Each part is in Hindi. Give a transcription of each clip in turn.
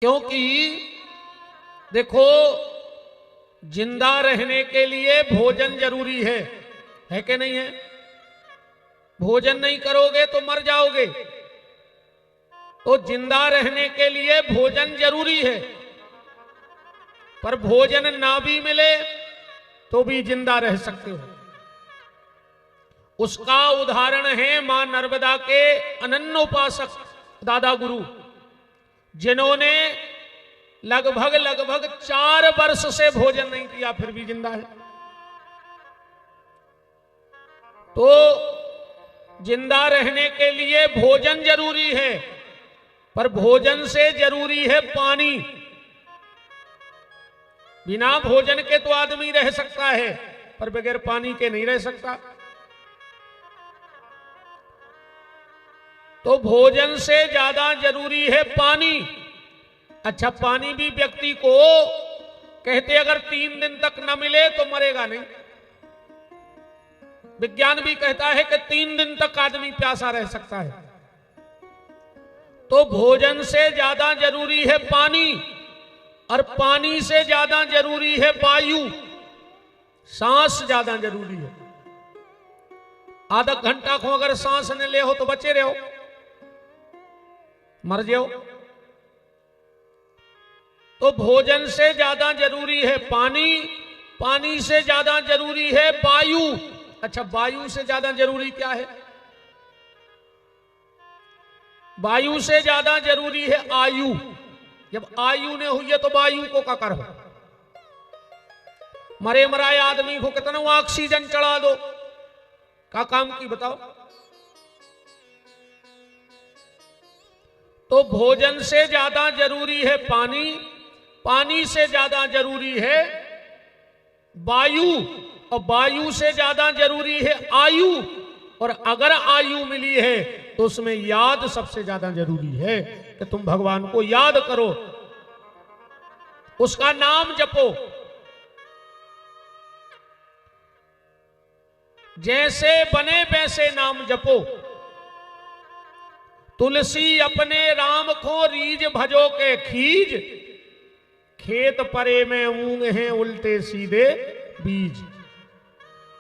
क्योंकि देखो, जिंदा रहने के लिए भोजन जरूरी है कि नहीं है? भोजन नहीं करोगे तो मर जाओगे। तो जिंदा रहने के लिए भोजन जरूरी है, पर भोजन ना भी मिले तो भी जिंदा रह सकते हो। उसका उदाहरण है मां नर्मदा के अनन्य उपासक दादा गुरु, जिन्होंने लगभग 4 वर्ष से भोजन नहीं किया, फिर भी जिंदा है। तो जिंदा रहने के लिए भोजन जरूरी है, पर भोजन से जरूरी है पानी। बिना भोजन के तो आदमी रह सकता है, पर बगैर पानी के नहीं रह सकता। तो भोजन से ज्यादा जरूरी है पानी। अच्छा, पानी भी व्यक्ति को कहते अगर 3 दिन तक न मिले तो मरेगा नहीं। विज्ञान भी कहता है कि 3 दिन तक आदमी प्यासा रह सकता है। तो भोजन से ज्यादा जरूरी है पानी, और पानी से ज्यादा जरूरी है वायु, सांस ज्यादा जरूरी है। आधा घंटा को अगर सांस न ले हो तो बचे रहो, मर जाओ। तो भोजन से ज्यादा जरूरी है पानी, पानी से ज्यादा जरूरी है वायु। अच्छा, वायु से ज्यादा जरूरी क्या है? वायु से ज्यादा जरूरी है आयु। जब आयु ने हुई है तो वायु को क्या करो? मरे मराए आदमी को कितना ऑक्सीजन चढ़ा दो, का काम की बताओ। तो भोजन से ज्यादा जरूरी है पानी, पानी से ज्यादा जरूरी है वायु, और वायु से ज्यादा जरूरी है आयु। और अगर आयु मिली है तो उसमें याद सबसे ज्यादा जरूरी है कि तुम भगवान को याद करो, उसका नाम जपो। जैसे बने वैसे नाम जपो। तुलसी अपने राम को रीज भजो के खीज, खेत परे में ऊंग हैं उल्टे सीधे बीज।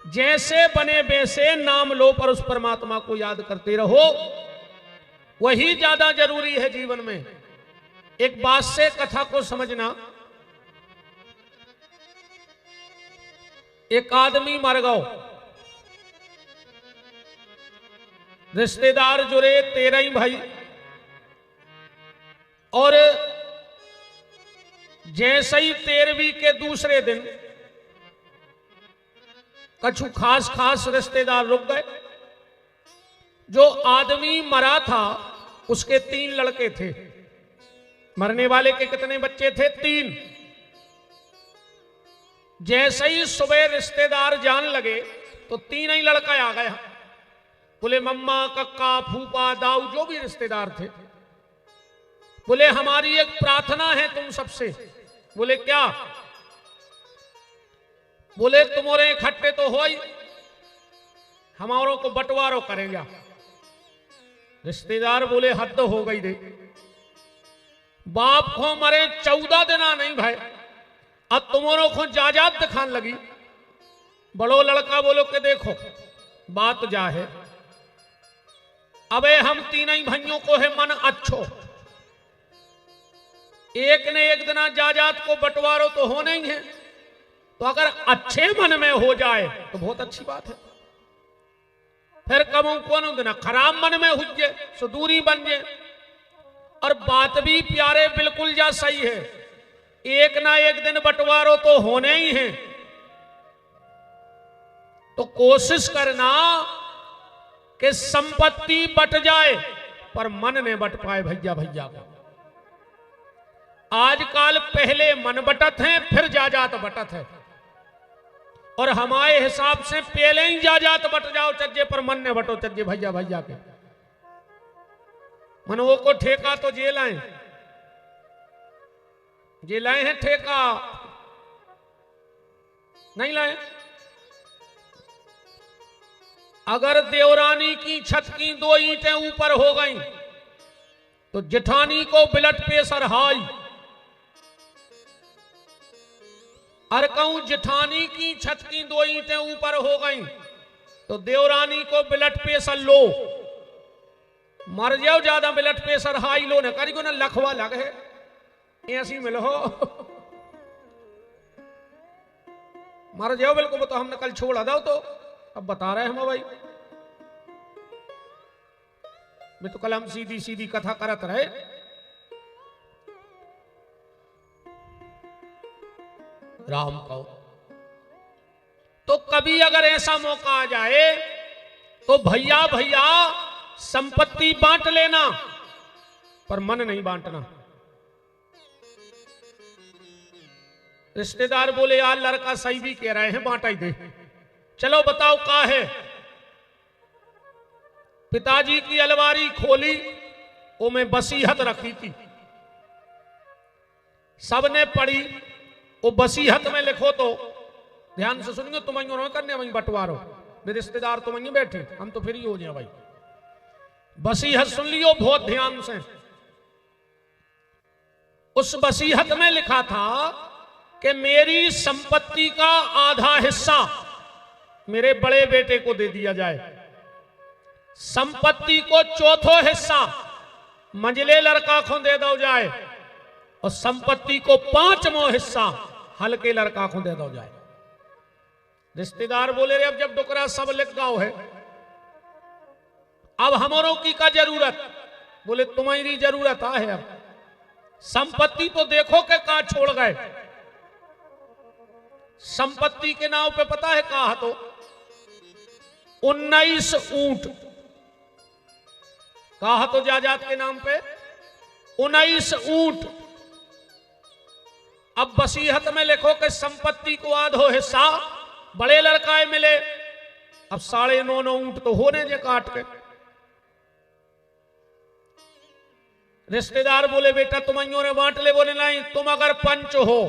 जैसे बने वैसे नाम लो, पर उस परमात्मा को याद करते रहो, वही ज्यादा जरूरी है जीवन में। एक बात से कथा को समझना। एक आदमी मर गयो, रिश्तेदार जुड़े 13 ही भाई, और जैसे ही 13वीं के दूसरे दिन कछु खास रिश्तेदार रुक गए। जो आदमी मरा था उसके 3 लड़के थे। मरने वाले के कितने बच्चे थे? 3। जैसे ही सुबह रिश्तेदार जान लगे तो 3 ही लड़का आ गया। बोले मम्मा, कक्का, फूफा, दाऊ, जो भी रिश्तेदार थे, बोले हमारी एक प्रार्थना है तुम सबसे। बोले क्या? बोले तुम्हारे इकट्ठे तो हो ही, हमारों को बंटवारो करेगा। रिश्तेदार बोले हद हो गई रे, बाप को मरे 14 दिन नहीं भाई, अब तुम्हारों को जायदाद दिखाने लगी। बड़ो लड़का बोलो कि देखो बात जा है, अबे हम 3 ही भाइयों को है मन अच्छो, एक ने एक दिन जायदाद को बंटवारो तो होना ही है। तो अगर अच्छे मन में हो जाए तो बहुत अच्छी बात है। फिर कबू कौन दिन खराब मन में हुई जाए सो दूरी बन जाए। और बात भी प्यारे बिल्कुल जा सही है, एक ना एक दिन बंटवारो तो होने ही है। तो कोशिश करना कि संपत्ति बट जाए पर मन ने बट पाए भैया को। आजकल पहले मन बटत है, फिर जायदाद बटत है। और हमारे हिसाब से पहले ही जायदाद बट जाओ चज्जे, पर मन ने बटो चज्जे भैया के। मनवो को ठेका तो जेल आए हैं, ठेका नहीं लाए। अगर देवरानी की छत की 2 ईंटें ऊपर हो गई तो जेठानी को ब्लड प्रेशर हाई, अरकऊं जिठानी की छत की 2 ईंटें ऊपर हो गई तो देवरानी को ब्लड प्रेशर लो, मर जाओ ज्यादा ब्लड प्रेशर हाई लो न करी को न लखवा लगे ऐसी मिलो मर जाओ बिल्कुल। तो हमने कल छोड़ा दो तो अब बता रहे हम भाई मैं तो कल हम सीधी सीधी कथा करत रहे। राम कहो तो कभी अगर ऐसा मौका आ जाए तो भैया भैया संपत्ति बांट लेना पर मन नहीं बांटना। रिश्तेदार बोले यार लड़का सही भी कह रहे हैं बांटा ही दे, चलो बताओ क्या है। पिताजी की अलमारी खोली वो में वसीयत रखी थी, सबने पढ़ी वो वसीयत में लिखो तो ध्यान से सुनिए, तुम करने वहीं बंटवारो, मेरे रिश्तेदार तुम वहीं बैठे हम तो फ्री हो जाए भाई। वसीयत सुन लियो बहुत ध्यान से। उस वसीयत में लिखा था कि मेरी संपत्ति का आधा हिस्सा मेरे बड़े बेटे को दे दिया जाए, संपत्ति को चौथो हिस्सा मंझले लड़का को दे दो जाए और संपत्ति को 5वां हिस्सा हल्के लड़का को दे दो जाए। रिश्तेदार बोले रे अब जब डुकरा सब लिख गाओ है अब हमारों की का जरूरत, बोले तुम्हारी जरूरत है। अब संपत्ति तो देखो के कहा छोड़ गए, संपत्ति के नाम पे पता है कहा तो 19 ऊंट कहा तो जायदाद के नाम पे 19 ऊंट। अब वसीयत में लिखो कि संपत्ति को आधो हिस्सा बड़े लड़काए मिले, अब 9.5 ऊंट तो होने जे काट के। रिश्तेदार बोले बेटा तुम ने बांट ले, बोले नहीं तुम अगर पंच हो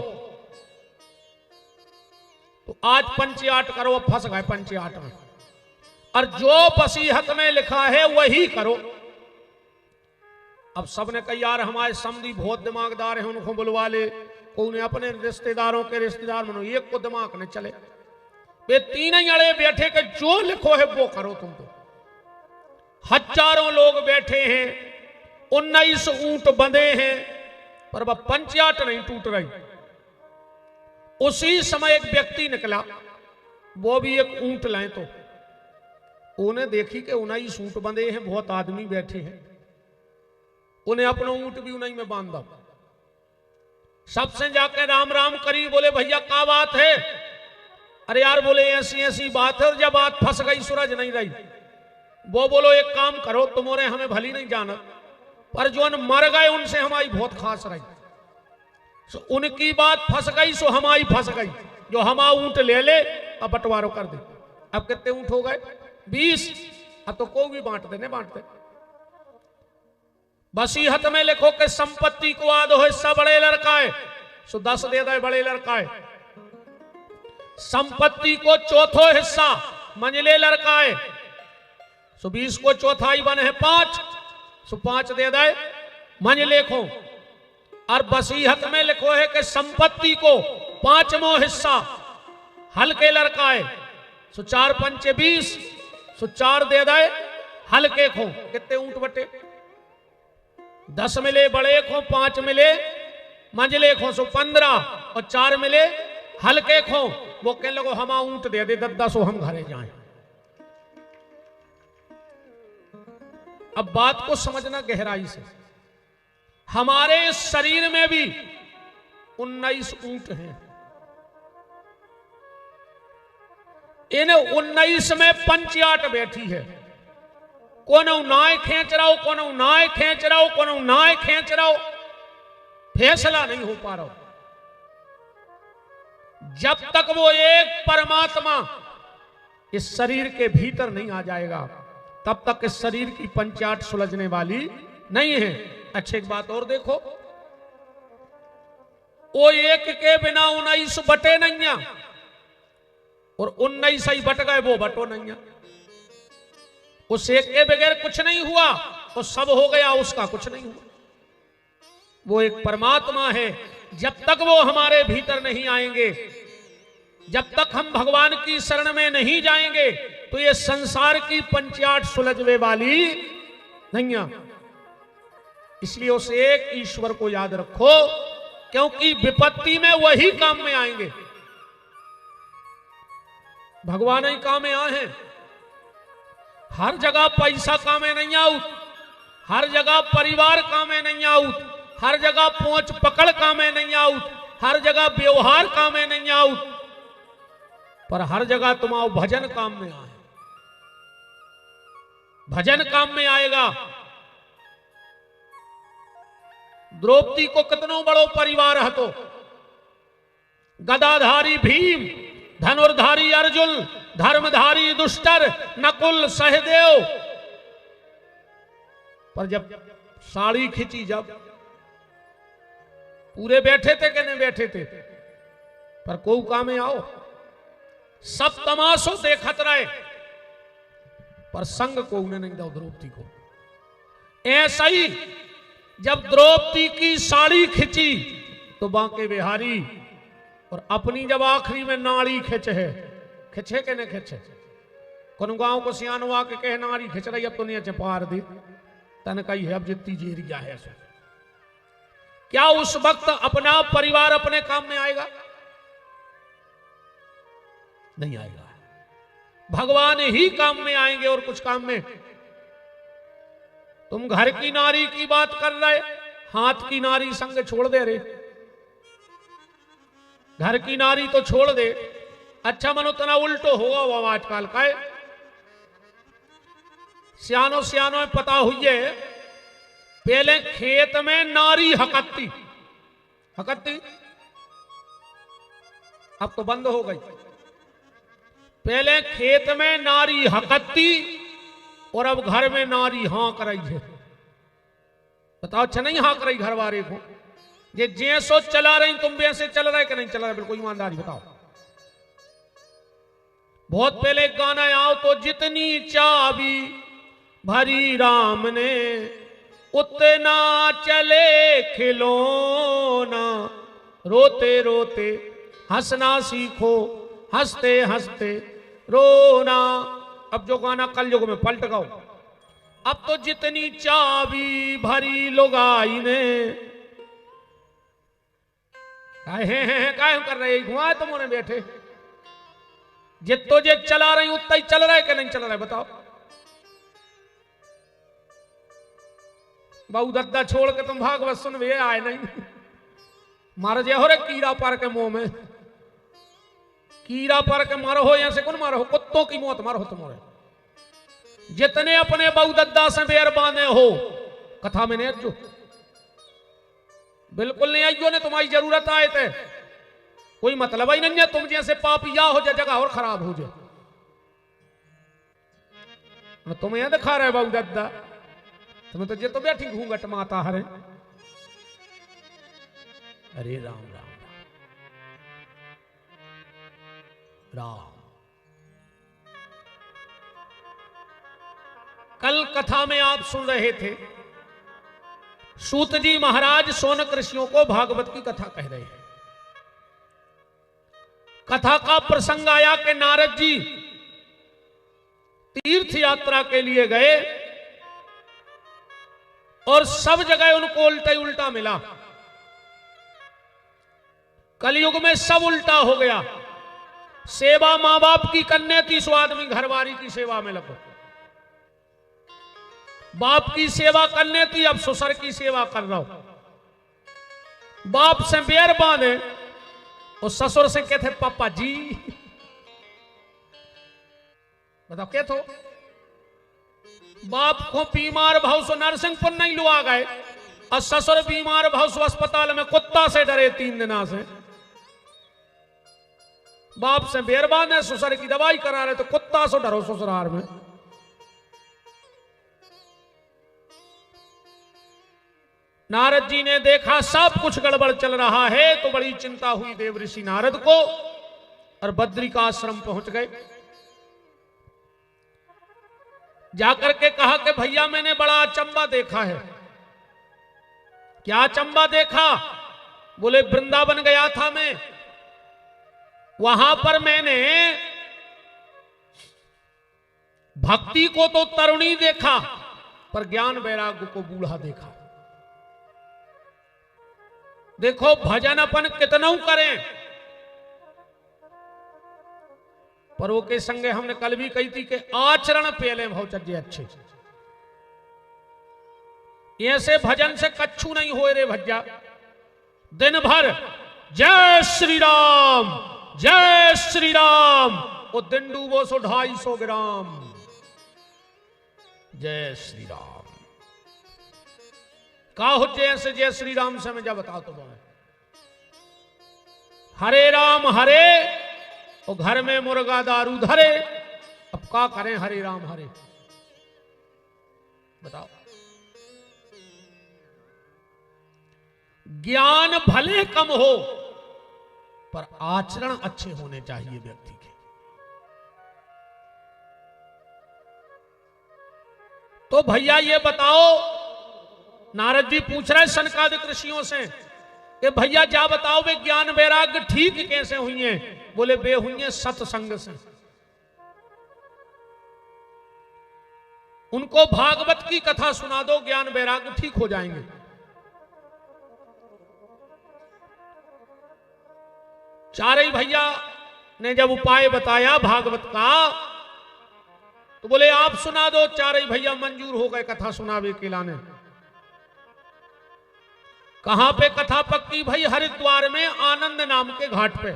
तो आज पंचायत करो, अब फंस गए पंचायत में, और जो वसीयत में लिखा है वही करो। अब सबने कहा यार हमारे समधी बहुत दिमागदार हैं उनको बुलवा ले, कोई अपने रिश्तेदारों के रिश्तेदार मनो एक को दिमाग न चले, वे 3 ही अड़े बैठे के जो लिखो है वो करो। तुम तो हजारों लोग बैठे हैं, 19 ऊंट बंधे हैं पर वह पंचायत नहीं टूट रही। उसी समय एक व्यक्ति निकला, वो भी एक ऊंट लाए तो उन्हें देखी कि 19 ऊंट बंधे हैं, बहुत आदमी बैठे हैं, उन्हें अपना ऊंट भी उन्हीं में बांधा। सबसे जाके राम राम करी, बोले भैया क्या बात है? अरे यार बोले ऐसी ऐसी बात है, और जब बात फंस गई सूरज नहीं रही। वो बोलो एक काम करो तुम्हारे हमें भली नहीं जाना, पर जो मर गए उनसे हमारी बहुत खास रही, सो उनकी बात फंस गई सो हमारी फंस गई, जो हमारा ऊंट ले ले अब बंटवारो कर दे। अब कितने ऊंट हो गए? 20। अब तो कोई भी बांट देने बांटते। वसीयत में लिखो कि संपत्ति को आधो हिस्सा बड़े लड़का है सो 10 दे दे बड़े लड़का है, संपत्ति को चौथो हिस्सा मंझले लड़का है सो 20 को चौथाई बने है 5 सो 5 दे दे मंझले को। और वसीयत में लिखो है कि संपत्ति को 5वां हिस्सा हल्के लड़का है सो 4 पंचे 20 सो 4 दे दे हल्के को। कितने ऊंट बटे? 10 मिले बड़े को, 5 मिले मंझले को सो 15 और 4 मिले हल्के को। वो कहने लगो हम ऊंट दे दे 10 सो हम घरे जाएं। अब बात को समझना गहराई से, हमारे शरीर में भी 19 ऊंट हैं, इन 19 में पंचायत बैठी है, कोनो नाय खींच रहा हो, कोनो नाय खींच रहा हो, कोनो नाय खींच रहा हो, फैसला नहीं हो पा रहा। जब तक वो एक परमात्मा इस शरीर के भीतर नहीं आ जाएगा तब तक इस शरीर की पंचायत सुलझने वाली नहीं है। अच्छी एक बात और देखो, वो एक के बिना 19 बटे नहीं, और 19 ही बट गए वो बटो नहीं। उस एक के बगैर कुछ नहीं हुआ, वो सब हो गया उसका कुछ नहीं हुआ। वो एक परमात्मा है, जब तक वो हमारे भीतर नहीं आएंगे जब तक हम भगवान की शरण में नहीं जाएंगे तो ये संसार की पंचाट सुलझवे वाली नहीं है। इसलिए उस एक ईश्वर को याद रखो, क्योंकि विपत्ति में वही काम में आएंगे। भगवान ही काम में आए हैं। हर जगह पैसा काम में नहीं आउत, हर जगह परिवार काम में नहीं आउत, हर जगह पहुंच पकड़ काम में नहीं आउत, हर जगह व्यवहार काम में नहीं आउत, पर हर जगह तुम्हारा भजन काम में आए। भजन काम में आएगा। द्रौपदी को कितनो बड़ो परिवार हतो, गदाधारी भीम, धनुर्धारी अर्जुन, धर्मधारी दुष्टर, नकुल सहदेव, पर जब साड़ी खींची, जब पूरे बैठे थे कि नहीं बैठे थे, पर कोई काम में आओ, सब तमाशो देखत रहे, पर संग को उन्हें नहीं दो द्रौपदी को। ऐसा ही जब द्रौपदी की साड़ी खिंची तो बांके बिहारी और अपनी जब आखिरी में नाड़ी खिंचे है, खिंचे के नहीं खिंचे, कौन गांव को सियानो आके कहे नाड़ी खिंच रही, अब तो नहीं अच्छे पार दी तन कही है, अब जितनी जेरिया है सो। क्या उस वक्त अपना परिवार अपने काम में आएगा? नहीं आएगा। भगवान ही काम में आएंगे और कुछ काम में। तुम घर की नारी की बात कर रहे, हाथ की नारी संग छोड़ दे रे। घर की नारी तो छोड़ दे, अच्छा मनो तना उल्टो होगा वो आजकल का। सियानो सियानो में पता हुई है, पहले खेत में नारी हकत्ती हकत्ती, अब तो बंद हो गई। पहले खेत में नारी हकत्ती और अब घर में नारी हाँक रही है। बताओ, अच्छा नहीं हाँक रही घर वाले को? ये जैसो चला रही तुम भी ऐसे चल रहे कि नहीं चल रहे? बिल्कुल ईमानदारी बताओ। बहुत पहले एक गाना आओ तो, जितनी चाबी भरी राम ने उतना चले खिलौना, रोते रोते हंसना सीखो, हंसते हंसते रोना। अब जो गाना कल युग में पलट गओ। अब तो जितनी चाबी भरी लुगाई ने, काहे कर रहे घुमा तुमने बैठे, जितो जे चला रही उतना ही चल रहा है कि नहीं चल रहा है? बताओ। बहु दद्दा छोड़ के तुम भागवत सुन वे आए नहीं, मार जे हो रे कीड़ा पार के मुंह में, कीड़ा पार के मारो हो, यहां से कौन मारो हो? कुत्तों की मौत मारो हो तुम्हारे। जितने अपने बहु दद्दा से बेर बांधे हो, कथा में नहीं अज्जो, बिल्कुल नहीं आइयो ने, तुम्हारी जरूरत आए थे, कोई मतलब ही नहीं है। तुम जैसे पापिया हो जाए, जगह और खराब हो जाए। तुम्हें यह दिखा रहे बहु दद्दा, तुम्हें तो ये तो बैठी घूंघट माता हरे। अरे राम राम राम। कल कथा में आप सुन रहे थे, सूत जी महाराज सोनक ऋषियों को भागवत की कथा कह रहे हैं। कथा का प्रसंग आया कि नारद जी तीर्थ यात्रा के लिए गए और सब जगह उनको उल्टा ही उल्टा मिला। कलयुग में सब उल्टा हो गया। सेवा मां बाप की करने थी, सो आदमी घरवारी की सेवा में लगो। बाप की सेवा करने थी, अब ससुर की सेवा कर रहा हूं। बाप से बेर बांधे और ससुर से कहते पापा जी। बताओ क्या तो बाप को बीमार भाव सो नरसिंहपुर नहीं लुआ गए और ससुर बीमार भाव सो अस्पताल में कुत्ता से डरे 3 दिना से। बाप से बेर बांधे, ससुर की दवाई करा रहे तो कुत्ता से डरो ससुराल में। नारद जी ने देखा सब कुछ गड़बड़ चल रहा है तो बड़ी चिंता हुई देव ऋषि नारद को और बद्री का आश्रम पहुंच गए। जाकर के कहा कि भैया मैंने बड़ा अचंबा देखा है। क्या अचंबा देखा? बोले वृंदावन गया था मैं, वहां पर मैंने भक्ति को तो तरुणी देखा, पर ज्ञान वैराग्य को बूढ़ा देखा। देखो भजन अपन कितना करें, पर वो के संगे हमने कल भी कही थी कि आचरण पहले भवचर्य अच्छे। ऐसे भजन से कच्छू नहीं हो रे भज्जा। दिन भर जय श्री राम जय श्री राम, वो दिन डूबो सो 250 ग्राम। जय श्री राम का हो जैसे जय श्री राम से मैं जा बताओ तो बोले हरे राम हरे, और घर में मुर्गा दारू धरे। अब क्या करें, हरे राम हरे बताओ। ज्ञान भले कम हो, पर आचरण अच्छे होने चाहिए व्यक्ति के। तो भैया ये बताओ, नारद जी पूछ रहे सनकादिक ऋषियों से कि भैया जा बताओ वे ज्ञान वैराग्य ठीक कैसे हुई हैं। बोले वे हुई हैं सत्संग से। उनको भागवत की कथा सुना दो, ज्ञान वैराग्य ठीक हो जाएंगे। चारे भैया ने जब उपाय बताया भागवत का, तो बोले आप सुना दो। चारे भैया मंजूर हो गए कथा सुनावे के लाने। कहां पे कथा पक्की भाई? हरिद्वार में आनंद नाम के घाट पे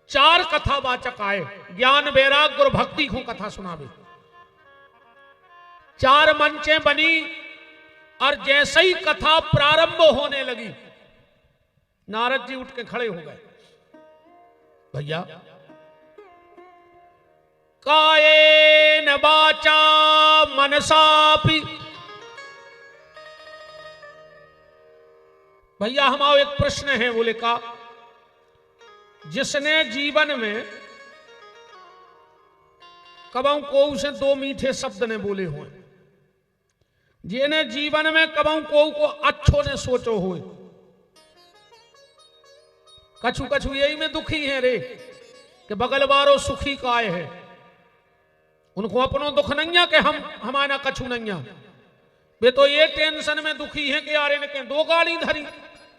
4 कथावाचक आए, ज्ञान वैराग्य और भक्ति को कथा सुनावे। 4 मंचें बनी, और जैसे ही कथा प्रारंभ होने लगी, नारद जी उठ के खड़े हो गए। भैया कायेन वाचा मनसापि, भैया हमारा एक प्रश्न है। बोले का जिसने जीवन में कबहू को उसे 2 मीठे शब्द ने बोले हुए, जिन्हें जीवन में कबहू को अच्छो ने सोचो हुए। कछु कछु यही में दुखी है रे कि बगल वारो सुखी काय है। उनको अपनो दुख नहीं कि हम हमारा कछु नहीं। वे तो ये टेंशन में दुखी है कि यार इनके 2 गाड़ी धरी,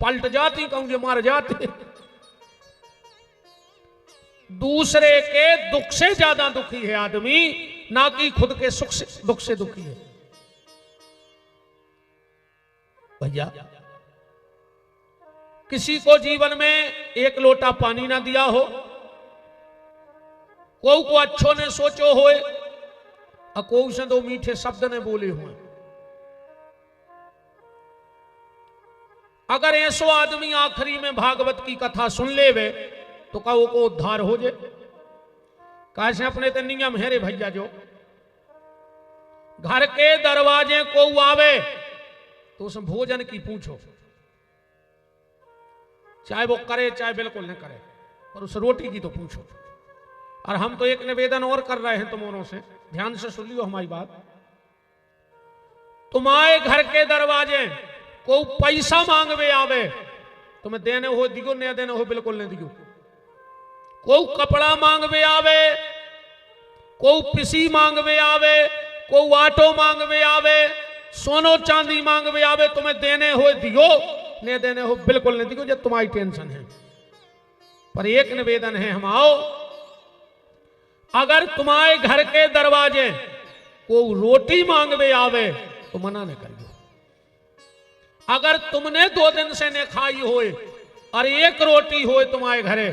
पलट जाती कहूंगे मार जाते। दूसरे के दुख से ज्यादा दुखी है आदमी, ना कि खुद के सुख से दुख से दुखी है। भैया किसी को जीवन में 1 लोटा पानी ना दिया हो, को अच्छो ने सोचो होए, और को से 2 मीठे शब्द ने बोले हुए। अगर ऐसो आदमी आखिरी में भागवत की कथा सुन ले वे, तो कहो को उद्धार हो जाए। कैसे अपने तो नियम है रे भैया, जो घर के दरवाजे को आवे तो उस भोजन की पूछो, चाहे वो करे चाहे बिल्कुल न करे, और उस रोटी की तो पूछो। और हम तो एक निवेदन और कर रहे हैं तुमों से, ध्यान से सुन लियो हमारी बात। तुम्हारे घर के दरवाजे को पैसा मांगवे आवे, तुम्हें देने हो दिगो, नहीं देने हो बिल्कुल नहीं दिगो। को कपड़ा मांगवे आवे, को पिसी मांगवे आवे, को आटो मांगवे आवे, सोनो चांदी मांगवे आवे, तुम्हें देने हो दिगो, नहीं देने हो बिल्कुल नहीं दिगो, जब तुम्हारी टेंशन है। पर एक निवेदन है हम आओ, अगर तुम्हारे घर के दरवाजे को रोटी मांगवे आवे तो मना न करियो। अगर तुमने 2 दिन से न खाई होए और 1 रोटी होए तुम्हारे घरे,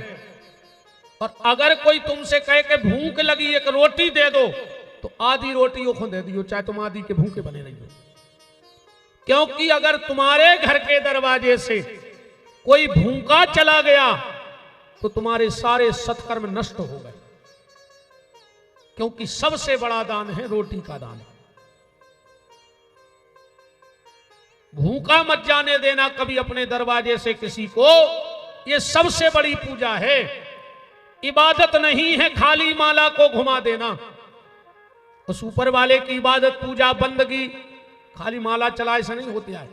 और अगर कोई तुमसे कहे कि भूख लगी 1 रोटी दे दो, तो आधी रोटी ओखों दे दियो, चाहे तुम आधी के भूखे बने नहीं हो। क्योंकि अगर तुम्हारे घर के दरवाजे से कोई भूखा चला गया तो तुम्हारे सारे सत्कर्म नष्ट हो गए। क्योंकि सबसे बड़ा दान है रोटी का दान। भूखा मत जाने देना कभी अपने दरवाजे से किसी को, यह सबसे बड़ी पूजा है। इबादत नहीं है खाली माला को घुमा देना। उस ऊपर वाले की इबादत पूजा बंदगी खाली माला चलाए से नहीं होती है।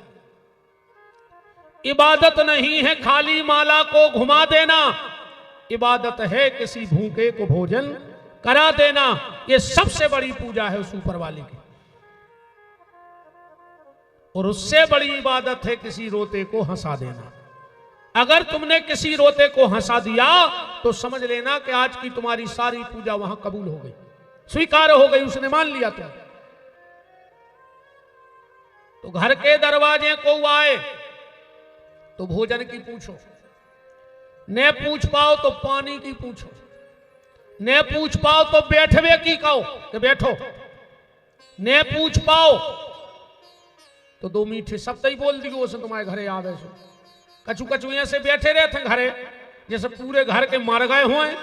इबादत नहीं है खाली माला को घुमा देना, इबादत है किसी भूखे को भोजन करा देना। ये सबसे बड़ी पूजा है उस ऊपर वाले की। और उससे बड़ी इबादत है किसी रोते को हंसा देना। अगर तुमने किसी रोते को हंसा दिया तो समझ लेना कि आज की तुम्हारी सारी पूजा वहां कबूल हो गई, स्वीकार हो गई, उसने मान लिया तुम। तो घर के दरवाजे को आए तो भोजन की पूछो, न पूछ पाओ तो पानी की पूछो, न पूछ पाओ तो बैठवे की कहो कि बैठो, न पूछ पाओ तो दो मीठे शब्द ही बोल दियो उसे तुम्हारे घरे आवे सो। कछु कछु ऐसे बैठे रहे थे घरे जैसे पूरे घर के मर गए हुए,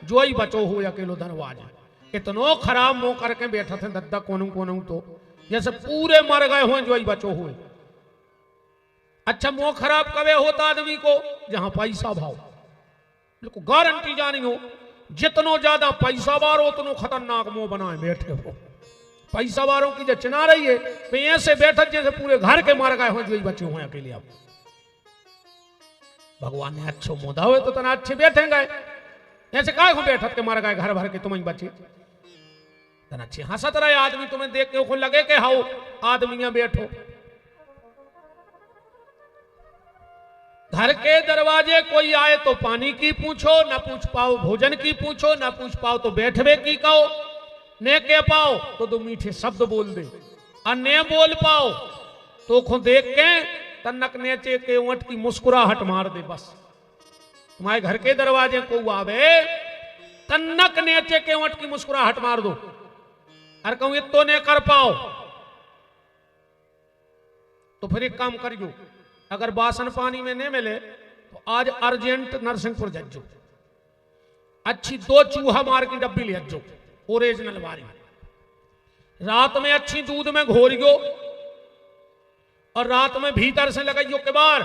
जो ही बचो हो अकेलो दरवाजा। इतनो खराब मुंह करके बैठा थे दद्दा कोनू कोनू, तो जैसे पूरे मर गए हुए जो ही बचो हुए। अच्छा मुंह खराब कवे होता आदमी को जहां पैसा भाव, बिल्कुल गारंटी जानी हो, जितनो ज्यादा पैसा बारो उतनो खतरनाक मुंह बनाए बैठे हो। पैसा वालों की जो चिना रही है तो ऐसे बैठक जैसे पूरे घर के मार गए हो जो ही बचे हुए अकेले। अब भगवान ने अच्छो मोदा हुए तो तना अच्छे बैठेंगे, ऐसे काय को बैठक के मार गए घर भर के तुम ही बचे तना अच्छे हंसत रहे आदमी, तुम्हें देख के को लगे के हाउ आदमी बैठो। घर के दरवाजे कोई आए तो पानी की पूछो, ना पूछ पाओ भोजन की पूछो, ना पूछ पाओ तो बैठवे की कहो, ने कह पाओ तो दो मीठे शब्द बोल दे, और ने बोल पाओ तो खो देख के तन्नक नेचे के ऊंट की मुस्कुराहट मार दे। बस तुम्हारे घर के दरवाजे को आवे तन्नक नेचे के ऊंट की मुस्कुराहट मार दो, और कहूं इतो ने कर पाओ तो फिर एक काम करियो, अगर बासन पानी में नहीं मिले तो आज अर्जेंट नरसिंहपुर जज्जो, अच्छी 2 चूहा मार की डब्बी ले जो ओरिजिनल वाली, रात में अच्छी दूध में घोरियो और रात में भीतर से लगाइयो के बार,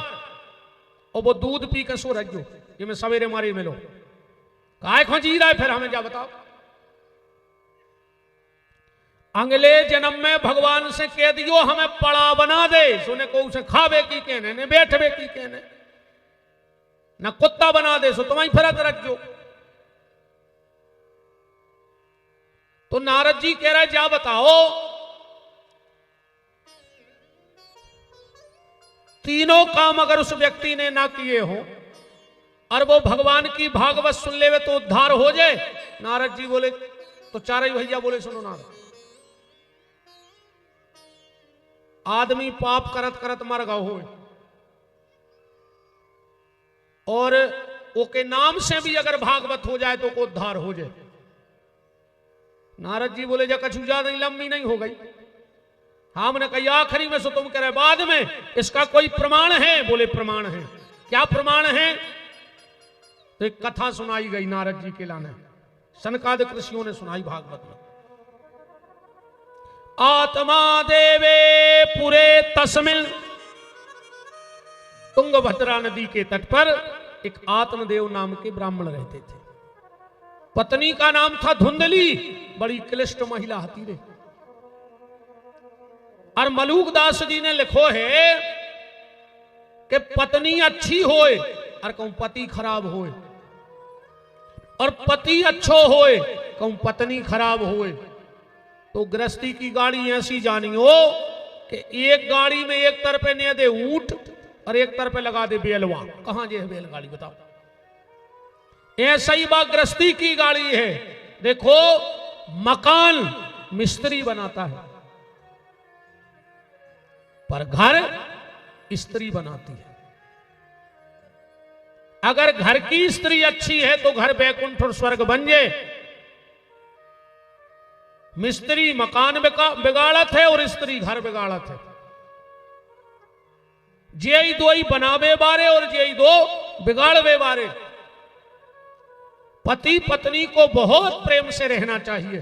और वो दूध पी के सो रहियो, ये मैं सवेरे मारी मिलो काय खो जी रहा है। फिर हमें क्या बताओ, अगले जन्म में भगवान से कह दियो हमें पड़ा बना दे, सोने को उसे खावे की कहने ने बैठवे की कहने, न कुत्ता बना दे सो तुम्हारी फरत रखो। तो नारद जी कह रहे जा बताओ, तीनों काम अगर उस व्यक्ति ने ना किए हो और वो भगवान की भागवत सुन लेवे तो उद्धार हो जाए। नारद जी बोले तो चारे भैया बोले सुनो नारद, आदमी पाप करत करत मर गए हो और ओके नाम से भी अगर भागवत हो जाए तो को उद्धार हो जाए। नारद जी बोले जा कछु ज्यादा लंबी नहीं हो गई, हमने कही आखिरी में सो तुम कह रहे बाद में, इसका कोई प्रमाण है? बोले प्रमाण है। क्या प्रमाण है? तो एक कथा सुनाई गई नारद जी के लाने, सनकादिक ऋषियों ने सुनाई भागवत में। आत्मा देवे पुरे तस्मिन, तुंगभद्रा नदी के तट पर एक आत्मदेव नाम के ब्राह्मण रहते थे। पत्नी का नाम था धुंधली, बड़ी क्लिष्ट महिला हती रे। और मलूक दास जी ने लिखो है कि पत्नी अच्छी होए और कहूं पति खराब होए, और पति अच्छो होए कहूं पत्नी खराब होए, तो गृहस्थी की गाड़ी ऐसी जानी हो कि एक गाड़ी में एक तरफ ने दे ऊंट और एक तरफ लगा दे बेलवा। कहां जे है बैलगाड़ी बताओ? ऐसा ही बात गृहस्थी की गाड़ी है। देखो मकान मिस्त्री बनाता है पर घर स्त्री बनाती है। अगर घर की स्त्री अच्छी है तो घर बैकुंठ और स्वर्ग बन जाए। मिस्त्री मकान बिगाड़त है और स्त्री घर बिगाड़त है। जे दो ही बनावे बारे और जे दो बिगाड़वे बारे। पति पत्नी को बहुत प्रेम से रहना चाहिए,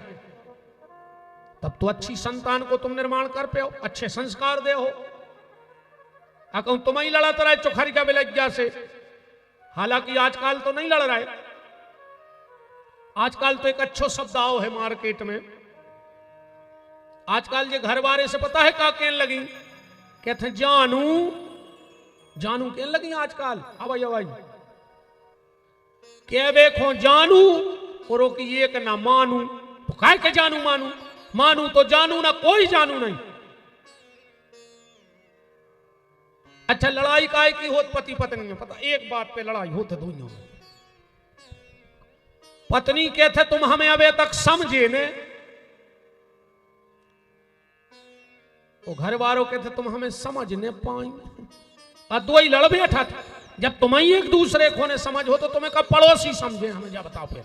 तब तो अच्छी संतान को तुम निर्माण कर पे हो, अच्छे संस्कार दे हो। कहूं तुम ही लड़ाता रहे चोखरी का बिलज्जा से, हालांकि आजकल तो नहीं लड़ रहे। आजकल तो एक अच्छो शब्द आओ है मार्केट में। आजकल ये घर वाले से पता है का कहने लगी, कहते जानू जानू कहने लगी आजकल। अब के देखो जानू और कि ये के ना मानू, तो काय के जानू मानू, मानू तो जानू ना कोई जानू नहीं। अच्छा लड़ाई काय की होत पति पत्नी में, पता एक बात पे लड़ाई होते दुनिया में। पत्नी कहते तुम हमें अबे तक समझे ने, वो घर वालों कहते तुम हमें समझ नहीं पाएंगे। और दो ही लड़ बैठा था। जब तुम ही एक दूसरे को ने समझ हो तो तुम्हें कब पड़ोसी समझे, हमें जा बताओ फिर।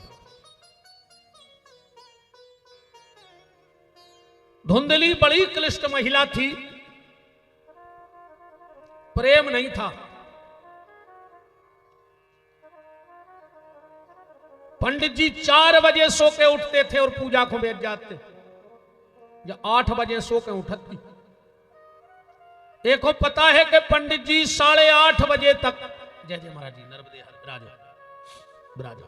धुंधली बड़ी क्लिष्ट महिला थी, प्रेम नहीं था। पंडित जी 4 बजे सो के उठते थे और पूजा को बैठ जाते, या 8 बजे सो के उठती। एक को पता है कि पंडित जी 8:30 बजे तक, जय जय महाराज जी, नर्मदे राजा राजा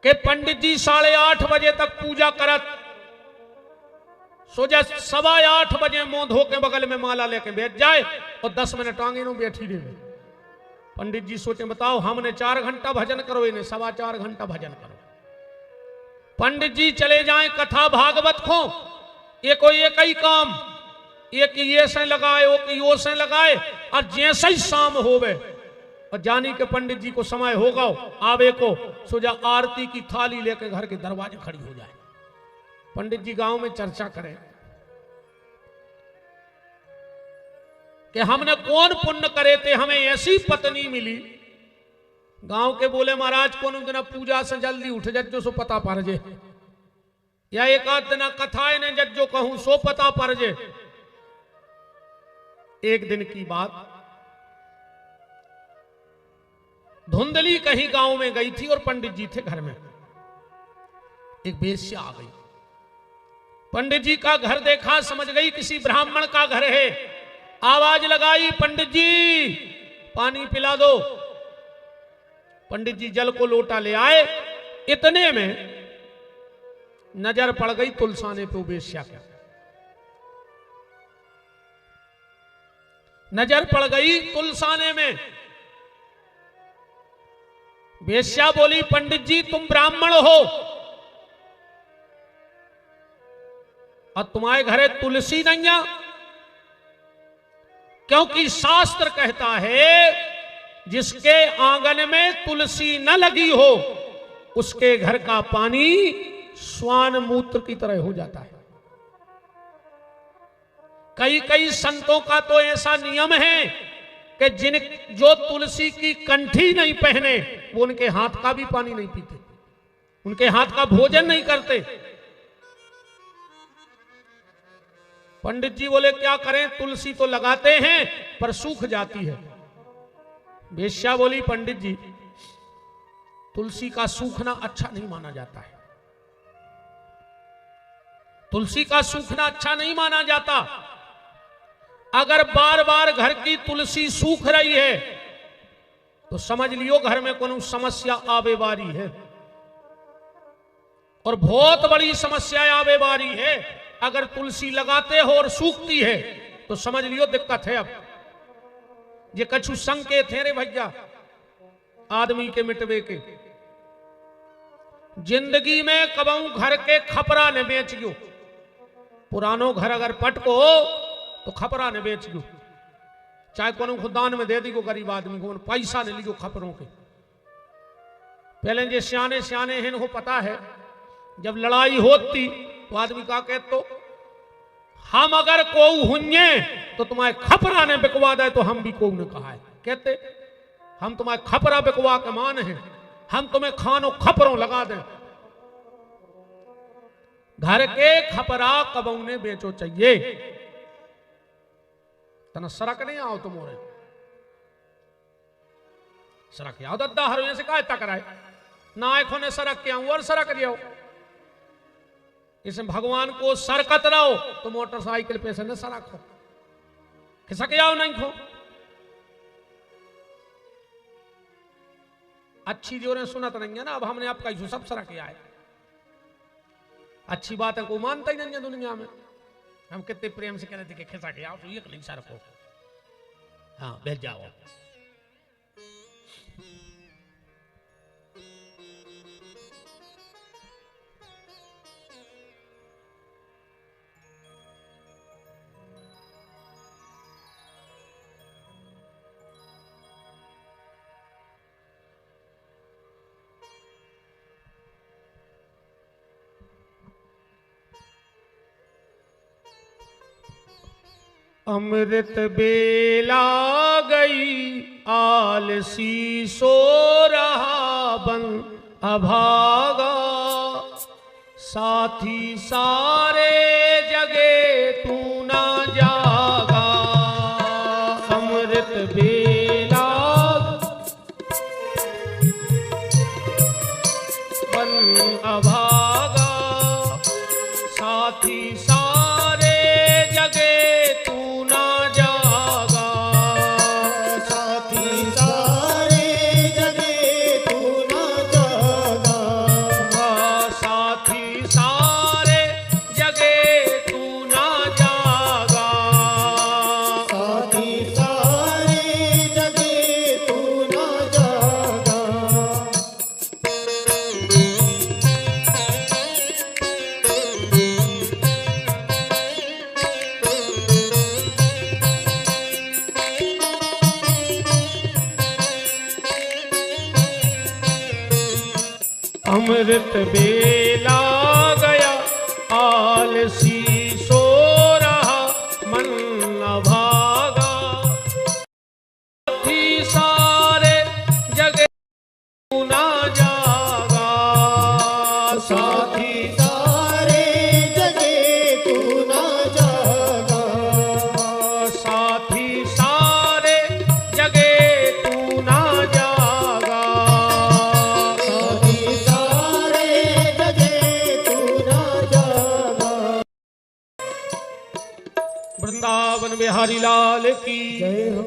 के पंडित जी 8:30 बजे तक पूजा करत, सोचा 8:15 बजे मुंह धो के बगल में माला लेके बैठ जाए और 10 मिनट आगे नो बैठी रहे। पंडित जी सोचे बताओ हमने 4 घंटा भजन करो, इन्हें 4.25 घंटा भजन करो। पंडित जी चले जाएं कथा भागवत को, ये कोई एक ही काम, एक ये से लगाए वो कि यो से लगाए, और जैसे ही शाम होवे और जानी के पंडित जी को समय होगा आवे को, सोचा आरती की थाली लेकर घर के दरवाजे खड़ी हो जाए। पंडित जी गांव में चर्चा करें कि हमने कौन पुण्य करे थे, हमें ऐसी पत्नी मिली। गांव के बोले महाराज कौन दिन पूजा से जल्दी उठ जज्जो सो पता पर जे, या एक आध दिन कथाए ने जज्जो कहूं सो पता पर जे। एक दिन की बात, धुंधली कहीं गांव में गई थी और पंडित जी थे घर में। एक वेश्या आ गई, पंडित जी का घर देखा, समझ गई किसी ब्राह्मण का घर है। आवाज लगाई पंडित जी पानी पिला दो। पंडित जी जल को लोटा ले आए। इतने में नजर पड़ गई तुलसाने पे वेश्या का, नजर पड़ गई तुलसाने में। वेश्या बोली पंडित जी तुम ब्राह्मण हो और तुम्हारे घरे तुलसी नहीं है, क्योंकि शास्त्र कहता है जिसके आंगन में तुलसी न लगी हो उसके घर का पानी स्वान मूत्र की तरह हो जाता है। कई कई संतों का तो ऐसा नियम है कि जो तुलसी की कंठी नहीं पहने वो उनके हाथ का भी पानी नहीं पीते, उनके हाथ का भोजन नहीं करते। पंडित जी बोले क्या करें, तुलसी तो लगाते हैं पर सूख जाती है। वेश्या बोली पंडित जी तुलसी का सूखना अच्छा नहीं माना जाता है, तुलसी का सूखना अच्छा नहीं माना जाता। अगर बार बार घर की तुलसी सूख रही है तो समझ लियो घर में कोई समस्या आवे वाली है, और बहुत बड़ी समस्या आवे वाली है। अगर तुलसी लगाते हो और सूखती है तो समझ लियो दिक्कत है। अब ये कछु संकेत है रे भैया आदमी के मिटवे के। जिंदगी में कबहू घर के खपरा ने बेच गयो, पुरानो घर अगर पटको तो खपरा ने बेच गयो, चाहे को खुदान में दे दी को गरीब आदमी को, पैसा ने लियो खपरों के। पहले जो सियाने सियाने हैं वो पता है, जब लड़ाई होती तो आदमी का कहते तो हम अगर को हुन्ये तो तुम्हारे खपरा ने बिकवा दे तो हम भी को ने कहा है, कहते हम तुम्हारे खपरा बिकवा के मान है, हम तुम्हें खानो खपरों लगा दें। घर के खपरा कबऊ ने बेचो चाहिए, तना सड़क नहीं आओ तुम और सड़क आओ दद्दा हर से काय तकराए ना आखो ने सड़क के आऊं और सड़क जाओ। इसमें भगवान को सरकत रहो तो मोटरसाइकिल पे से न सड़क हो, खिसक जाओ नहीं खो। अच्छी जोरें सुनत नहीं है ना, अब हमने आपका जो सब सड़क आए, अच्छी बात है को मानता ही नहीं है दुनिया में। हम कितने प्रेम से कहते थे कि खिसक जाओ तो एक नहीं सड़क हो, हाँ बैठ जाओ। अमृत बेला गई आलसी सो रहा बन अभागा, साथी सारे जगे तू ना जागा। अमृत बेला बन अभागा, साथी सारे जगे तू ना जागा। साथी सारे जगे तू ना जागा। साथी सारे जगे तू ना जागा। साथी सारे जगे तू ना जागा। अमृत बेला गया आलसी सो रहा मन न भागा, साथी सारे जगे तू ना जागा। साथी सारे जगे तू ना जागा। साथी सारे जगे तू ना जागा। साथी सारे जगे तू ना जागा। वृंदावन बिहारी लाल की जय हो।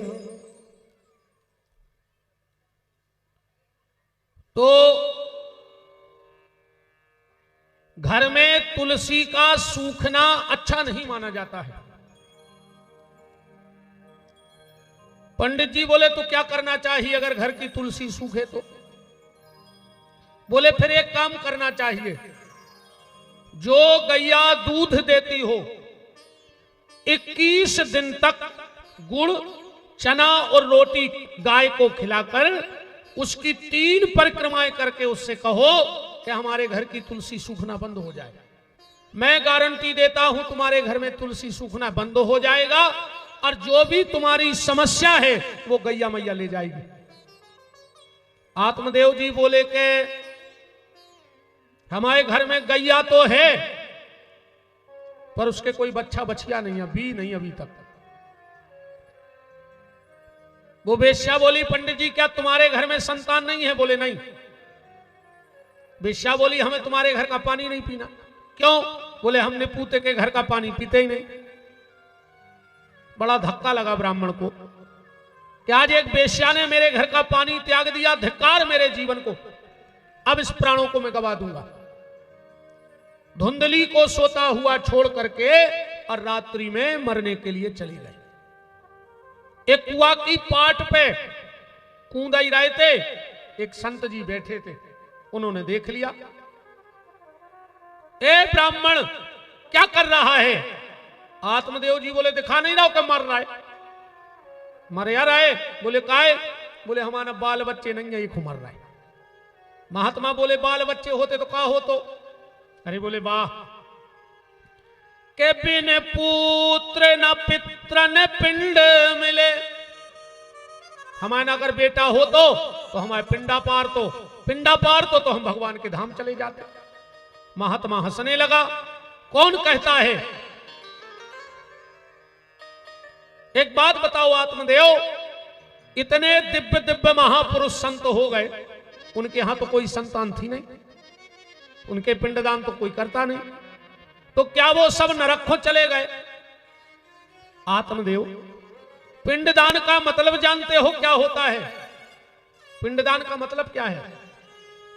तो घर में तुलसी का सूखना अच्छा नहीं माना जाता है। पंडित जी बोले तो क्या करना चाहिए अगर घर की तुलसी सूखे तो? बोले फिर एक काम करना चाहिए, जो गैया दूध देती हो 21 दिन तक गुड़ चना और रोटी गाय को खिलाकर उसकी 3 परिक्रमाएं करके उससे कहो कि हमारे घर की तुलसी सूखना बंद हो जाए। मैं गारंटी देता हूं तुम्हारे घर में तुलसी सूखना बंद हो जाएगा और जो भी तुम्हारी समस्या है वो गैया मैया ले जाएगी। आत्मदेव जी बोले कि हमारे घर में गैया तो है पर उसके कोई बच्चा बछिया नहीं है, भी नहीं अभी तक। वो वेश्या बोली पंडित जी क्या तुम्हारे घर में संतान नहीं है? बोले नहीं। वेश्या बोली हमें तुम्हारे घर का पानी नहीं पीना। क्यों? बोले हमने पूते के घर का पानी पीते ही नहीं। बड़ा धक्का लगा ब्राह्मण को कि आज एक वेश्या ने मेरे घर का पानी त्याग दिया, धिक्कार मेरे जीवन को, अब इस प्राणों को मैं गवा दूंगा। धुंधली को सोता हुआ छोड़ करके और रात्रि में मरने के लिए चली गई। एक कुआ की पाट पे कूदा ही रहे थे, एक संत जी बैठे थे, उन्होंने देख लिया। ए ब्राह्मण क्या कर रहा है? आत्मदेव जी बोले दिखा नहीं रहा हो, मर रहा है। मर यार आए? बोले काहे? बोले हमारा बाल बच्चे नहीं है, एक मर रहा है। महात्मा बोले बाल बच्चे होते तो क्या हो तो? अरे बोले वाह, के बिन पुत्र न पित्र न पिंड मिले। हमारा अगर बेटा हो तो हमारे पिंडा पार तो हम भगवान के धाम चले जाते। महात्मा हंसने लगा। कौन कहता है? एक बात बताओ आत्मदेव, इतने दिव्य दिव्य महापुरुष संत हो गए, उनके यहां तो कोई संतान थी नहीं, उनके पिंडदान तो कोई करता नहीं, तो क्या वो सब नरक चले गए? आत्मदेव पिंडदान का मतलब जानते हो क्या होता है? पिंडदान का मतलब क्या है?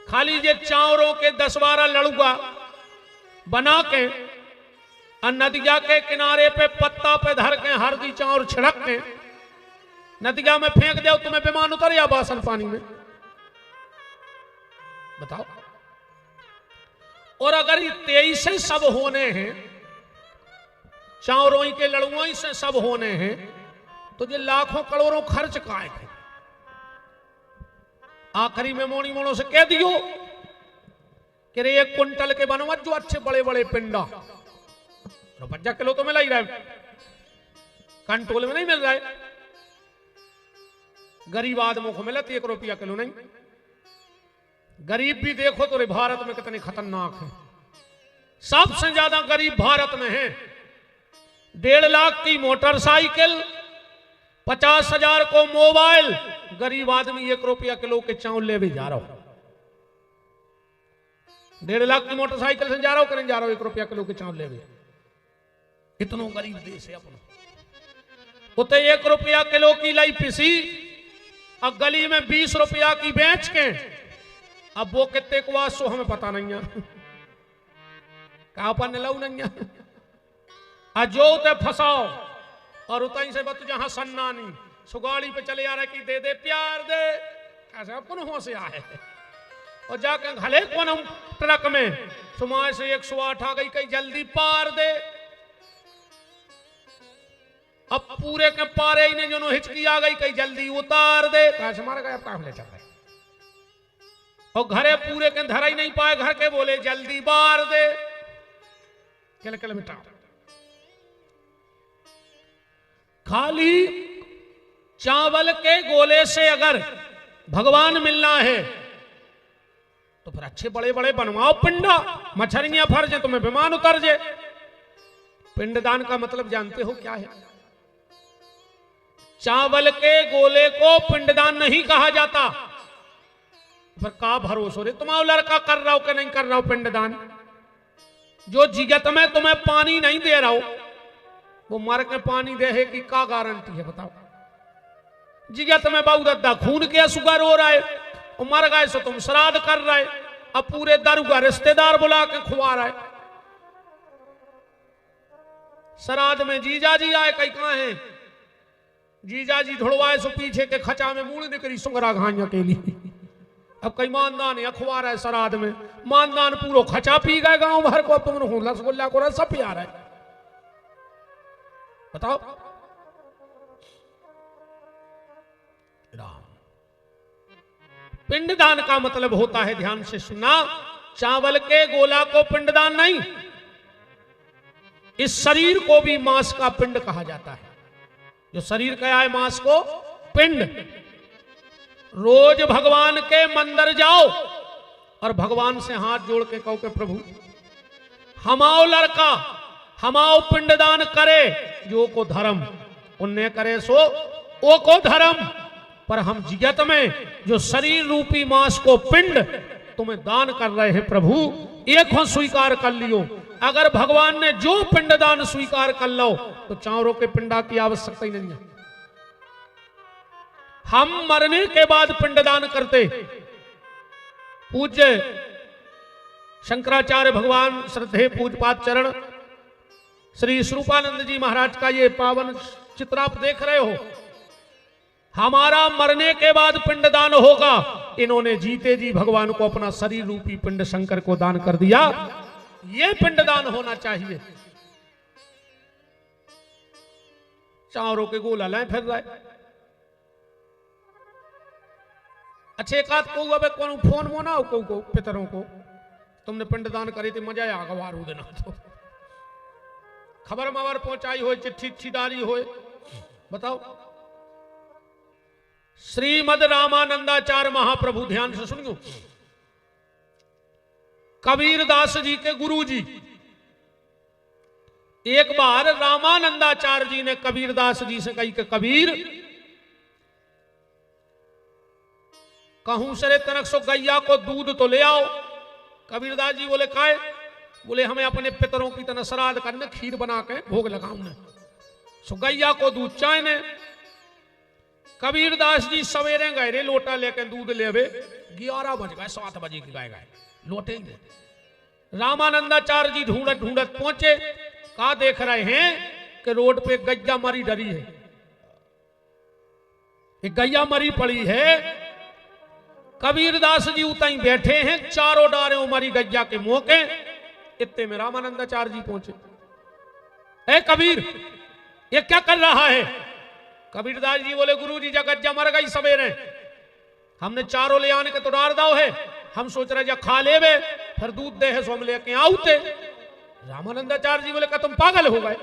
खाली ये चावरों के 10-12 लड़ुआ बना के और नदिया के किनारे पे पत्ता पे धर के हरदी चावल छिड़क के नदिया में फेंक दो, तुम्हें विमान उतर या बासन पानी में? बताओ। और अगर ये 23 से सब होने हैं, चावरों के लड़ुआ से सब होने हैं, तो ये लाखों करोड़ों खर्च काहे थे? आखिरी में मोनी मोनों से कह दियो कि रे 1 कुंटल के बनवा जो अच्छे बड़े बड़े पिंडा 50 किलो तो मिला ही रहा है। कंट्रोल में नहीं मिल रहा है। गरीब आदमों को मिलत 1 रुपया किलो नहीं। गरीब भी देखो तो रे भारत में कितने खतरनाक है। सबसे ज्यादा गरीब भारत में है। 1.5 लाख की मोटरसाइकिल, 50,000 को मोबाइल, गरीब आदमी 1 रुपया किलो के चावल ले भी जा रहा हो। 1.5 लाख की मोटरसाइकिल से जा रहा हो कि नहीं जा रहा हो 1 रुपया किलो के चावल ले भी। इतना गरीब देश है अपना। उते 1 रुपया किलो की लाई पिसी और गली में 20 रुपया की बेच के, अब वो कितने को आसो हमें पता नहीं है। कहा पर लऊ नहीं है। जो उते फंसाओ और उतई से बत जहां सन्नानी सुगाड़ी पे चले आ रहे कि दे दे प्यार दे, कैसे कौन हो से आए और जाके घले कौन हम ट्रक में सुमाय से 108 आ गई, कहीं जल्दी पार दे। अब पूरे के पारे ही ने जो हिचकी आ गई, कहीं जल्दी उतार दे, कैसे मार गए। अब काम ले चल रहे और घरे पूरे के धरा ही नहीं पाए, घर के बोले जल्दी बार दे, किल मिटा। खाली चावल के गोले से अगर भगवान मिलना है तो फिर अच्छे बड़े बड़े बनवाओ पिंडा, मछलियां फर जाए, तुम्हें विमान उतर जाए। पिंडदान का मतलब जानते हो क्या है? चावल के गोले को पिंडदान नहीं कहा जाता। फिर का भरोसा रे तुम्हारा लड़का कर रहा हो कि नहीं कर रहा हो पिंडदान? जो जिगत में तुम्हें पानी नहीं दे रहा हो वो मर के पानी दे है कि का गारंटी है बताओ? जिगत में बाऊ दद्दा खून के सुगर हो रहा है और मर गए सो तुम श्राद्ध कर रहे, अब पूरे दरुगा रिश्तेदार बुला के खुआ रहा है। श्राद्ध में जीजा जी आए, कहीं कहां है जीजा जी? धुड़वाए सो पीछे के खचा में मूड़ निकली सुंगरा घाइया के लिए। अब कई मानदान अखबार है श्राद्ध में, मानदान पूरा खचा पी गए गांव भर को। तुम रसगुल्ला को सब पिया रहे, बताओ। पिंडदान का मतलब होता है, ध्यान से सुना, चावल के गोला को पिंडदान नहीं, इस शरीर को भी मांस का पिंड कहा जाता है। जो शरीर का है मांस को पिंड। रोज भगवान के मंदिर जाओ और भगवान से हाथ जोड़ के कहो कि प्रभु हमाओ लड़का हमाओ पिंडदान करे, जो को धर्म पुण्य करे सो ओ को धर्म। पर हम जिगत में जो शरीर रूपी मांस को पिंड तुम्हें दान कर रहे हैं प्रभु, एक हो स्वीकार कर लियो। अगर भगवान ने जो पिंडदान स्वीकार कर लो तो चारों के पिंडा की आवश्यकता ही नहीं है। हम मरने के बाद पिंडदान करते। पूज्य शंकराचार्य भगवान श्रद्धेय पूजपाद चरण श्री स्वरूपानंद जी महाराज का ये पावन चित्र आप देख रहे हो। हमारा मरने के बाद पिंडदान होगा। इन्होंने जीते जी भगवान को अपना शरीर रूपी पिंड शंकर को दान कर दिया। ये पिंडदान होना चाहिए। चारों के गोला लाए फिर रहे। अच्छे एक आध को अब कौन फोन मोना को पितरों को तुमने पिंडदान करी थी, मजा आ गवार देना। तो खबर मबर पहुंचाई हो, चिट्ठी छिदारी हो, बताओ। श्रीमद रामानंदाचार्य महाप्रभु, ध्यान से सुनियो, कबीरदास जी के गुरु जी। एक बार रामानंदाचार्य जी ने कबीरदास जी से कही कि कबीर कहूं सरे तनक सो गैया को दूध तो ले आओ। कबीरदास जी बोले काहे? बोले हमें अपने पितरों की तरह श्राद्ध करने, खीर बना के भोग लगाऊंगे, सो गैया को दूध चाहिए। कबीरदास जी सवेरे गए रे लोटा लेके दूध लेवे, 11 बज गए, 7 बजे की गए लोटे ही। रामानंदाचार्य जी ढूंढत ढूंढत पहुंचे। कहा देख रहे हैं कि रोड पे गैया मरी डरी है, एक गैया मरी पड़ी है। कबीरदास जी उतई बैठे हैं, चारों डारे मरी गैया के मुंह के। इतने में रामानंदाचार्य जी पहुंचे। ए कबीर, ये क्या कर रहा है? कबीरदास जी बोले गुरु जी गज्जा मर गई सवेरे, हमने चारों ले आने के तो डार दाव है, हम सोच रहे जा खा ले वे फिर दूध दे है सो हम लेके आउते। रामानंदाचार्य जी बोले का तुम पागल हो गए?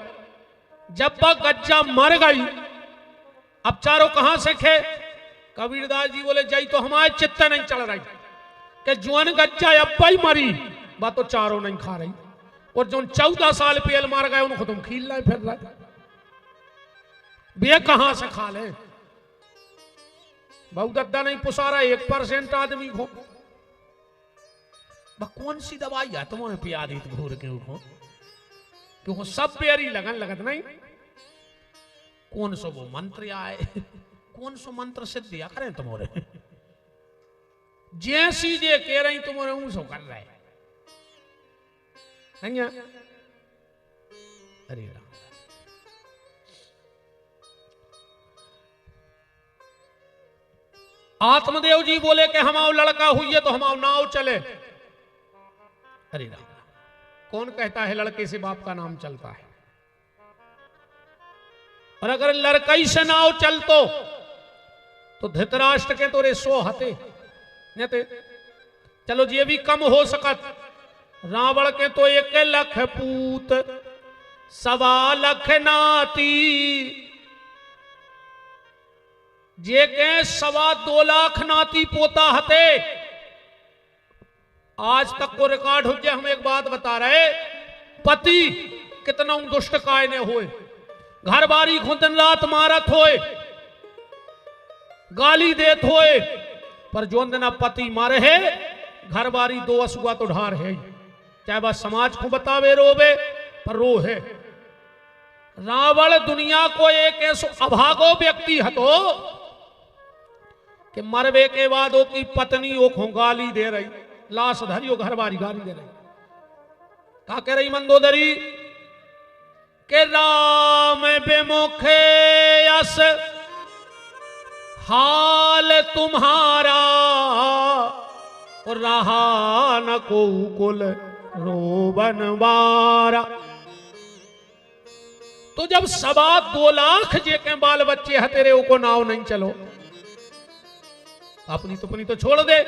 जब वह गज्जा मर गई, अब चारों कहां से खे? कबीरदास जी बोले जई तो हमारे चित्त नहीं चल रही कि जुअन गज्जा अब्बा ही मरी, बात तो चारों नहीं खा रही, और जो 14 साल पहले मार गए उनको तुम खील रहे फिर रहे, वे कहां से खा ले? बहुत दद्दा नहीं पुसा रहा 1% आदमी को। कौन सी दवाई है तुम्हें पिया दी घूर के उठो, क्योंकि सब बेरी लगन लगत नहीं। कौन सो वो मंत्र आए, कौन सो मंत्र सिद्ध दिया करें तुम्हारे, जैसी जे कह रही तुम्हारे ऊं सो कर रहे नहीं है। अरे राम, आत्मदेव जी बोले कि हमारा लड़का हुई है तो हमारा नाव चले। अरे राम, कौन कहता है लड़के से बाप का नाम चलता है? और अगर लड़कई से नाव चलतो तो धृतराष्ट्र के तो रे 100 हते नहीं, चलो ये भी कम हो सकत। रावण के तो 1 लाख पूत 1.25 लाख नाती, जे के 2.25 लाख नाती पोता हते। आज तक को रिकॉर्ड हो गया। हम एक बात बता रहे, पति कितना दुष्ट कायने हुए, घर बारी को दिन रात मारत होए, गाली देत होए, पर जो दिन पति मारे है घर बारी 2 असुआ तो ढार है, चाहे वह समाज को बतावे रोवे पर रो है। रावण दुनिया को एक ऐसो अभागो व्यक्ति हतो कि मरवे के बाद ओ की पत्नी ओ को गाली दे रही, लाश धरियो घर बारी गाली दे रही। क्या कह रही मंदोदरी के राम विमुखे यस हाल तुम्हारा, और रहा न को कुल रोबन बारा। तो जब 2.25 लाख जे के बाल बच्चे है तेरे को नाव नहीं चलो, अपनी तो छोड़ दे,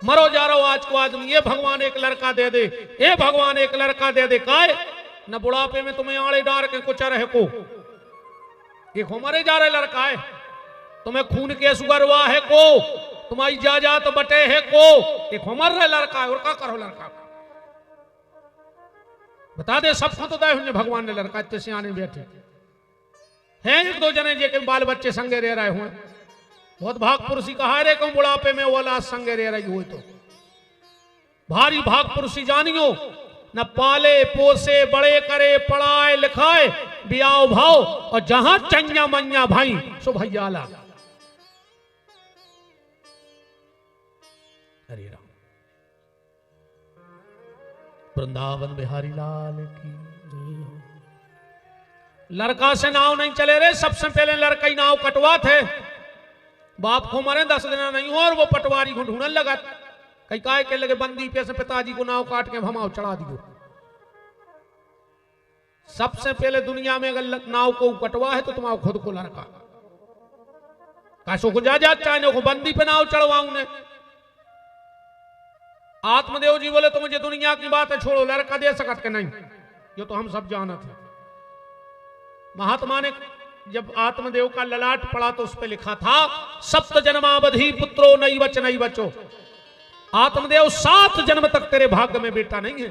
मरो जा रहा हो आज को आदमी। ये भगवान एक लड़का दे दे, ये भगवान एक लड़का दे दे, काय न बुढ़ापे में तुम्हें आड़े डार के कुछ रहे को, ये मरे जा रहे लड़का है, तुम्हें खून के सुगरवा है को, तुम्हारी जायदाद तो बटे है को, एक मर रहे लड़का है। और क्या करो लड़का बता दे, सबको तो दे भगवान ने लड़का, इतने सियाने बैठे हैं 1-2 जने जे के बाल बच्चे संगे रह रहे हुए, बहुत भाग पुरुषी कहा रे को बुढ़ापे में वो लाश संगे रह रही हुई, तो भारी भाग पुरुषी जानियो न, पाले पोसे बड़े करे पढ़ाए लिखाए बियाव भाव, और जहां चंजा मंजा भाई सो भैयाला। हरे राम, वृंदावन बिहारी लाल की जय। लड़का से नाव नहीं चले रे, सबसे पहले लड़का ही नाव कटवा थे, बाप को मरे 10 दिन नहीं हो और वो पटवारी को ढूंढने लगा, कई काय के लगे बंदी पे से पिताजी को नाव काट के भमाव चढ़ा दियो। सबसे पहले दुनिया में अगर नाव को कटवा है तो तुम्हारा खुद को लड़का, कैसो को जा चाहे को बंदी पे नाव चढ़वाऊं ने। आत्मदेव जी बोले तो मुझे दुनिया की बात है छोड़ो, लड़का दे सकत के नहीं, ये तो हम सब जाना थे। महात्मा ने जब आत्मदेव का ललाट पड़ा तो उस पर लिखा था 7 जन्मावधि पुत्रो नहीं बचो। आत्मदेव 7 जन्म तक तेरे भाग्य में बेटा नहीं है।